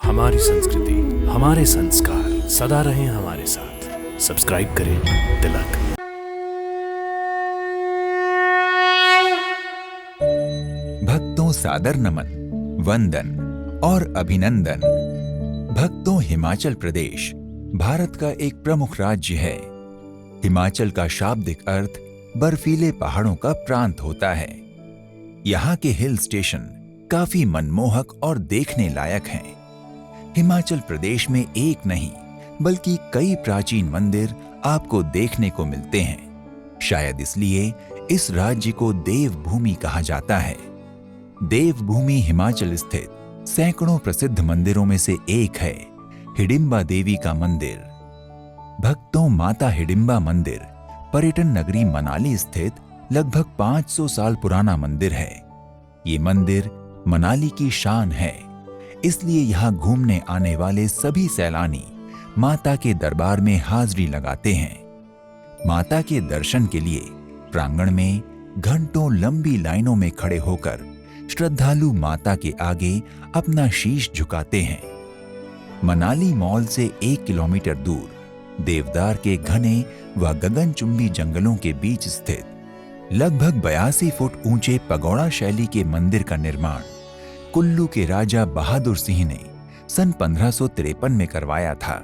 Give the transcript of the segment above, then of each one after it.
हमारी संस्कृति, हमारे संस्कार सदा रहें हमारे साथ। सब्सक्राइब करें तिलक। भक्तों सादर नमन, वंदन और अभिनंदन। भक्तों, हिमाचल प्रदेश भारत का एक प्रमुख राज्य है। हिमाचल का शाब्दिक अर्थ बर्फीले पहाड़ों का प्रांत होता है। यहाँ के हिल स्टेशन काफी मनमोहक और देखने लायक हैं। हिमाचल प्रदेश में एक नहीं बल्कि कई प्राचीन मंदिर आपको देखने को मिलते हैं। शायद इसलिए इस राज्य को देवभूमि कहा जाता है। देवभूमि हिमाचल स्थित सैकड़ों प्रसिद्ध मंदिरों में से एक है हिडिंबा देवी का मंदिर। भक्तों, माता हिडिंबा मंदिर पर्यटन नगरी मनाली स्थित लगभग 500 साल पुराना मंदिर है। ये मंदिर मनाली की शान है, इसलिए यहाँ घूमने आने वाले सभी सैलानी माता के दरबार में हाजिरी लगाते हैं। माता के दर्शन के लिए प्रांगण में घंटों लंबी लाइनों में खड़े होकर श्रद्धालु माता के आगे अपना शीश झुकाते हैं। मनाली मॉल से 1 किलोमीटर दूर देवदार के घने व गगनचुंबी जंगलों के बीच स्थित लगभग 82 फुट ऊंचे पगोड़ा शैली के मंदिर का निर्माण कुल्लू के राजा बहादुर सिंह ने सन 1553 में करवाया था।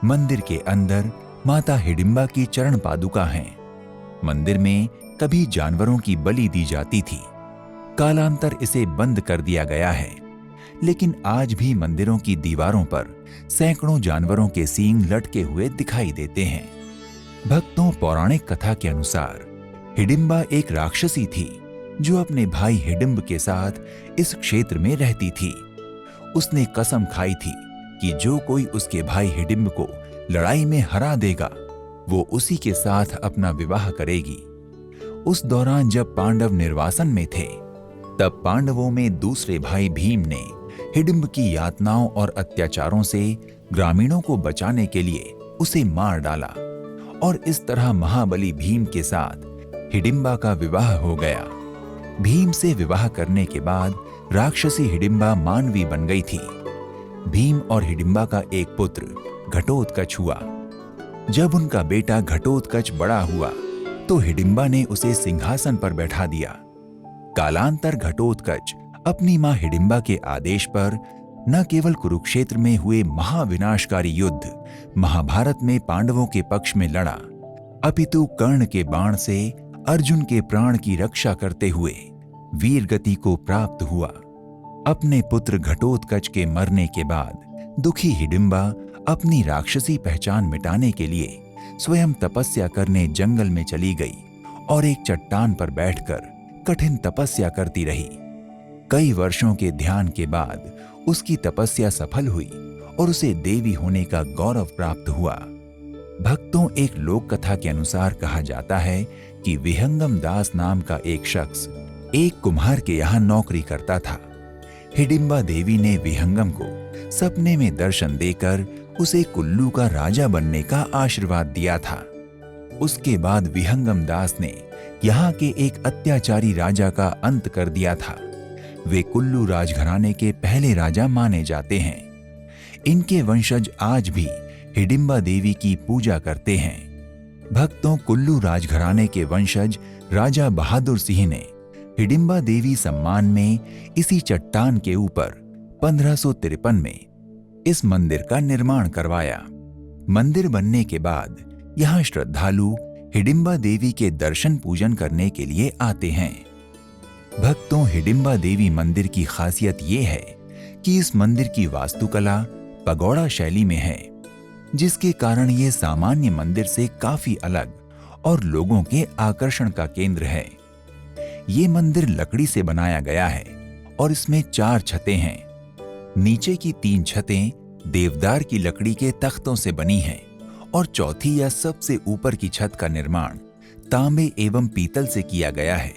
मंदिर के अंदर माता हिडिंबा की चरण पादुका हैं। मंदिर में कभी जानवरों की बलि दी जाती थी। कालांतर इसे बंद कर दिया गया है, लेकिन आज भी मंदिरों की दीवारों पर सैकड़ों जानवरों के सींग लटके हुए दिखाई देते हैं। भक्तों, पौराणिक कथा के अनुसार हिडिंबा एक राक्षसी थी जो अपने भाई हिडिंब के साथ इस क्षेत्र में रहती थी। उसने कसम खाई थी कि जो कोई उसके भाई हिडिंब को लड़ाई में हरा देगा वो उसी के साथ अपना विवाह करेगी। उस दौरान जब पांडव निर्वासन में थे तब पांडवों में दूसरे भाई भीम ने हिडिंब की यातनाओं और अत्याचारों से ग्रामीणों को बचाने के लिए उसे मार डाला और इस तरह महाबली भीम के साथ हिडिंबा का विवाह हो गया। भीम से विवाह करने के बाद राक्षसी हिडिंबा मानवी बन गई थी। भीम और हिडिंबा का एक पुत्र घटोत्कच हुआ। जब उनका बेटा घटोत्कच बड़ा हुआ तो हिडिंबा ने उसे सिंहासन पर बैठा दिया। कालांतर घटोत्कच अपनी मां हिडिंबा के आदेश पर न केवल कुरुक्षेत्र में हुए महाविनाशकारी युद्ध महाभारत में पांडवों के पक्ष में लड़ा, अपितु कर्ण के बाण से अर्जुन के प्राण की रक्षा करते हुए वीर गति को प्राप्त हुआ। अपने पुत्र घटोत्कच के मरने के बाद दुखी हिडिंबा अपनी राक्षसी पहचान मिटाने के लिए स्वयं तपस्या करने जंगल में चली गई और एक चट्टान पर बैठकर कठिन तपस्या करती रही। कई वर्षों के ध्यान के बाद उसकी तपस्या सफल हुई और उसे देवी होने का गौरव प्राप्त हुआ। भक्तों, एक लोक कथा के अनुसार कहा जाता है कि विहंगम दास नाम का एक शख्स एक कुम्हार के यहाँ नौकरी करता था। हिडिंबा देवी ने विहंगम को सपने में दर्शन देकर उसे कुल्लू का राजा बनने का आशीर्वाद दिया था। उसके बाद विहंगम दास ने यहाँ के एक अत्याचारी राजा का अंत कर दिया था। वे कुल्लू राजघराने के पहले राजा माने जाते हैं। इनके वंशज आज भी हिडिंबा देवी की पूजा करते हैं। भक्तों, कुल्लू राजघराने के वंशज राजा बहादुर सिंह ने हिडिंबा देवी सम्मान में इसी चट्टान के ऊपर 1553 में इस मंदिर का निर्माण करवाया। मंदिर बनने के बाद यहाँ श्रद्धालु हिडिंबा देवी के दर्शन पूजन करने के लिए आते हैं। भक्तों, हिडिंबा देवी मंदिर की खासियत ये है कि इस मंदिर की वास्तुकला पगोड़ा शैली में है, जिसके कारण ये सामान्य मंदिर से काफी अलग और लोगों के आकर्षण का केंद्र है। ये मंदिर लकड़ी से बनाया गया है और इसमें 4 छतें हैं। नीचे की 3 छतें देवदार की लकड़ी के तख्तों से बनी हैं और चौथी या सबसे ऊपर की छत का निर्माण तांबे एवं पीतल से किया गया है।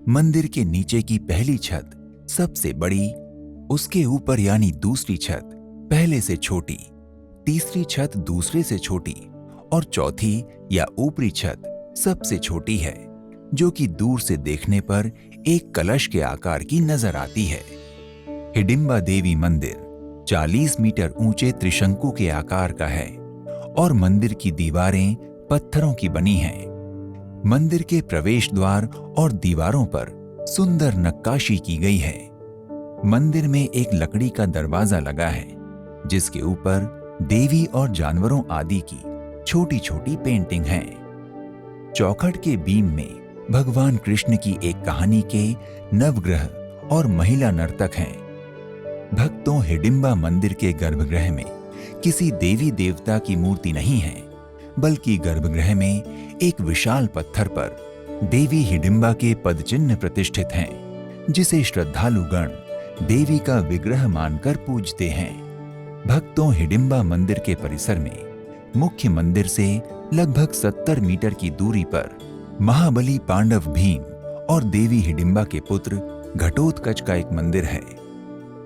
मंदिर के नीचे की पहली छत सबसे बड़ी, उसके ऊपर यानी दूसरी छत पहले से छोटी, तीसरी छत दूसरे से छोटी और चौथी या ऊपरी छत सबसे छोटी है, जो कि दूर से देखने पर एक कलश के आकार की नजर आती है। हिडिंबा देवी मंदिर 40 मीटर ऊंचे त्रिशंकु के आकार का है और मंदिर की दीवारें पत्थरों की बनी हैं। मंदिर के प्रवेश द्वार और दीवारों पर सुंदर नक्काशी की गई है। मंदिर में एक लकड़ी का दरवाजा लगा है जिसके ऊपर देवी और जानवरों आदि की छोटी छोटी पेंटिंग है। चौखट के बीम में भगवान कृष्ण की एक कहानी के नवग्रह और महिला नर्तक हैं। भक्तों, हिडिंबा मंदिर के गर्भगृह में किसी देवी देवता की मूर्ति नहीं है, बल्कि गर्भगृह में एक विशाल पत्थर पर देवी हिडिंबा के पदचिन्ह प्रतिष्ठित हैं, जिसे श्रद्धालुगण देवी का विग्रह मानकर पूजते हैं। भक्तों, हिडिंबा मंदिर के परिसर में मुख्य मंदिर से लगभग 70 मीटर की दूरी पर महाबली पांडव भीम और देवी हिडिंबा के पुत्र घटोत्कच का एक मंदिर है।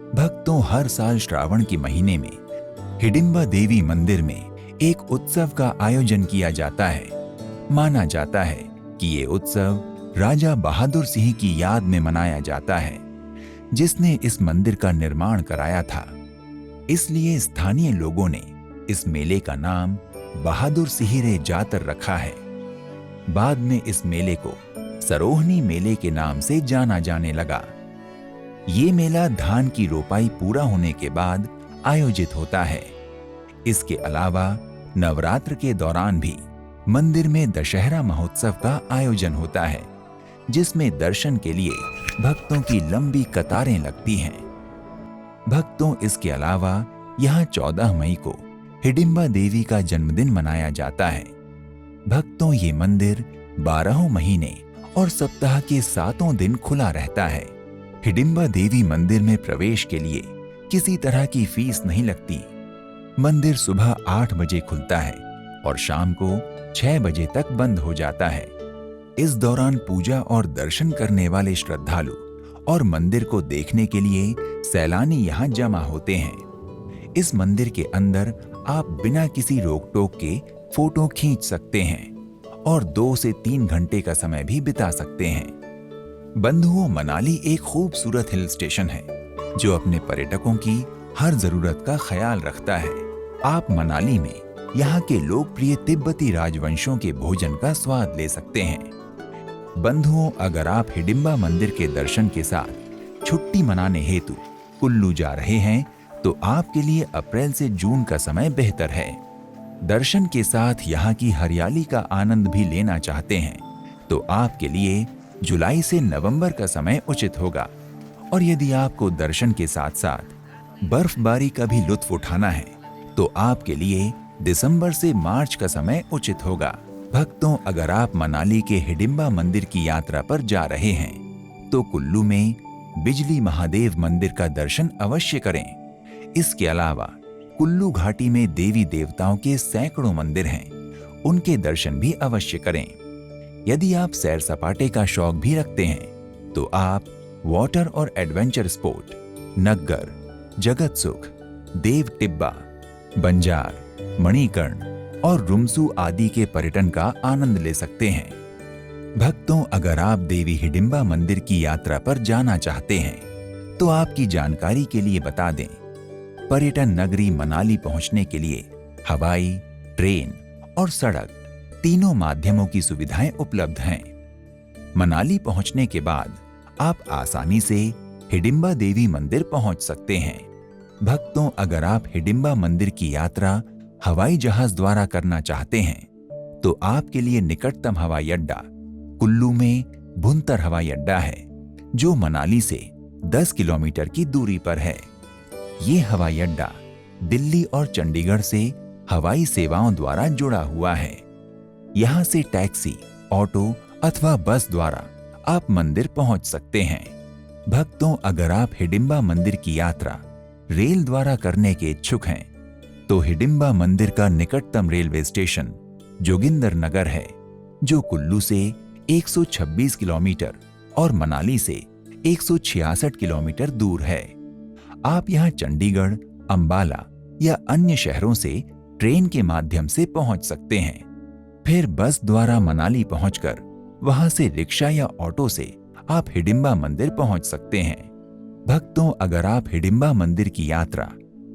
भक्तों, हर साल श्रावण के महीने में हिडिंबा देवी मंदिर में एक उत्सव का आयोजन किया जाता है। माना जाता है कि ये उत्सव राजा बहादुर सिंह की याद में मनाया जाता है, जिसने इस मंदिर का निर्माण कराया था। इसलिए स्थानीय लोगों ने इस मेले का नाम बहादुर सिंह रे जातर रखा है। बाद में इस मेले को सरोहनी मेले के नाम से जाना जाने लगा। ये मेला धान की रोपाई पूरा होने के बाद आयोजित होता है। इसके अलावा नवरात्र के दौरान भी मंदिर में दशहरा महोत्सव का आयोजन होता है, जिसमें दर्शन के लिए भक्तों की लंबी कतारें लगती हैं। भक्तों, इसके अलावा यहाँ 14 मई को हिडिंबा देवी का जन्मदिन मनाया जाता है। भक्तों, ये मंदिर 12 महीने और सप्ताह के 7 दिन खुला रहता है। हिडिंबा देवी मंदिर में प्रवेश के लिए किसी तरह की फीस नहीं लगती। मंदिर सुबह 8 बजे खुलता है और शाम को 6 बजे तक बंद हो जाता है। इस दौरान पूजा और दर्शन करने वाले श्रद्धालु और मंदिर को देखने के लिए सैलानी यहाँ जमा होते हैं। इस मंदिर के अंदर आप बिना किसी रोक टोक के फोटो खींच सकते हैं और 2 से 3 घंटे का समय भी बिता सकते हैं। बंधुओं, मनाली एक खूबसूरत हिल स्टेशन है जो अपने पर्यटकों की हर जरूरत का ख्याल रखता है। आप मनाली में यहाँ के लोकप्रिय तिब्बती राजवंशों के भोजन का स्वाद ले सकते हैं। बंधुओं, अगर आप हिडिंबा मंदिर के दर्शन के साथ छुट्टी मनाने हेतु कुल्लू जा रहे हैं तो आपके लिए अप्रैल से जून का समय बेहतर है। दर्शन के साथ यहाँ की हरियाली का आनंद भी लेना चाहते हैं तो आपके लिए जुलाई से नवंबर का समय उचित होगा। और यदि आपको दर्शन के साथ साथ बर्फबारी का भी लुत्फ उठाना है तो आपके लिए दिसंबर से मार्च का समय उचित होगा। भक्तों, अगर आप मनाली के हिडिंबा मंदिर की यात्रा पर जा रहे हैं तो कुल्लू में बिजली महादेव मंदिर का दर्शन अवश्य करें। इसके अलावा कुल्लू घाटी में देवी देवताओं के सैकड़ों मंदिर हैं, उनके दर्शन भी अवश्य करें। यदि आप सैर सपाटे का शौक भी रखते हैं तो आप वाटर और एडवेंचर स्पोर्ट, नग्गर, जगत सुख, देव टिब्बा, बंजार, मणिकर्ण और रुमसू आदि के पर्यटन का आनंद ले सकते हैं। भक्तों, अगर आप देवी हिडिंबा मंदिर की यात्रा पर जाना चाहते हैं तो आपकी जानकारी के लिए बता दें, पर्यटन नगरी मनाली पहुंचने के लिए हवाई, ट्रेन और सड़क तीनों माध्यमों की सुविधाएं उपलब्ध हैं। मनाली पहुंचने के बाद आप आसानी से हिडिंबा देवी मंदिर पहुंच सकते हैं। भक्तों, अगर आप हिडिंबा मंदिर की यात्रा हवाई जहाज द्वारा करना चाहते हैं तो आपके लिए निकटतम हवाई अड्डा कुल्लू में भुंतर हवाई अड्डा है, जो मनाली से 10 किलोमीटर की दूरी पर है। ये हवाई अड्डा दिल्ली और चंडीगढ़ से हवाई सेवाओं द्वारा जुड़ा हुआ है। यहाँ से टैक्सी, ऑटो अथवा बस द्वारा आप मंदिर पहुंच सकते हैं। भक्तों, अगर आप हिडिंबा मंदिर की यात्रा रेल द्वारा करने के इच्छुक हैं तो हिडिंबा मंदिर का निकटतम रेलवे स्टेशन जोगिंदर नगर है, जो कुल्लू से 126 किलोमीटर और मनाली से 166 किलोमीटर दूर है। आप यहां चंडीगढ़, अंबाला या अन्य शहरों से ट्रेन के माध्यम से पहुंच सकते हैं। फिर बस द्वारा मनाली पहुंचकर वहां से रिक्शा या ऑटो से आप हिडिंबा मंदिर पहुंच सकते हैं। भक्तों, अगर आप हिडिंबा मंदिर की यात्रा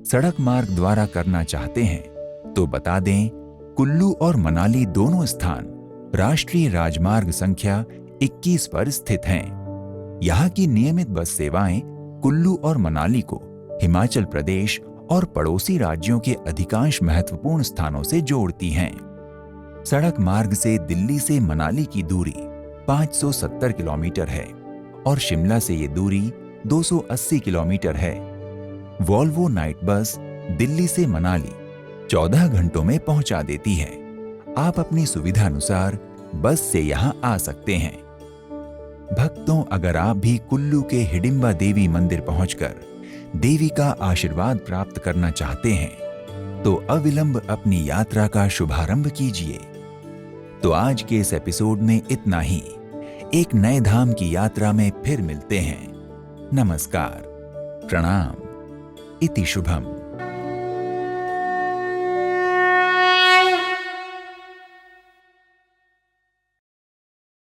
सड़क मार्ग द्वारा करना चाहते हैं तो बता दें, कुल्लू और मनाली दोनों स्थान राष्ट्रीय राजमार्ग संख्या 21 पर स्थित हैं। यहाँ की नियमित बस सेवाएं कुल्लू और मनाली को हिमाचल प्रदेश और पड़ोसी राज्यों के अधिकांश महत्वपूर्ण स्थानों से जोड़ती हैं। सड़क मार्ग से दिल्ली से मनाली की दूरी 570 किलोमीटर है और शिमला से ये दूरी 280 किलोमीटर है। वॉल्वो नाइट बस दिल्ली से मनाली 14 घंटों में पहुंचा देती है। आप अपनी सुविधा अनुसार बस से यहां आ सकते हैं। भक्तों, अगर आप भी कुल्लू के हिडिंबा देवी मंदिर पहुंचकर देवी का आशीर्वाद प्राप्त करना चाहते हैं तो अविलंब अपनी यात्रा का शुभारंभ कीजिए। तो आज के इस एपिसोड में इतना ही। एक नए धाम की यात्रा में फिर मिलते हैं। नमस्कार, प्रणाम, इति शुभम।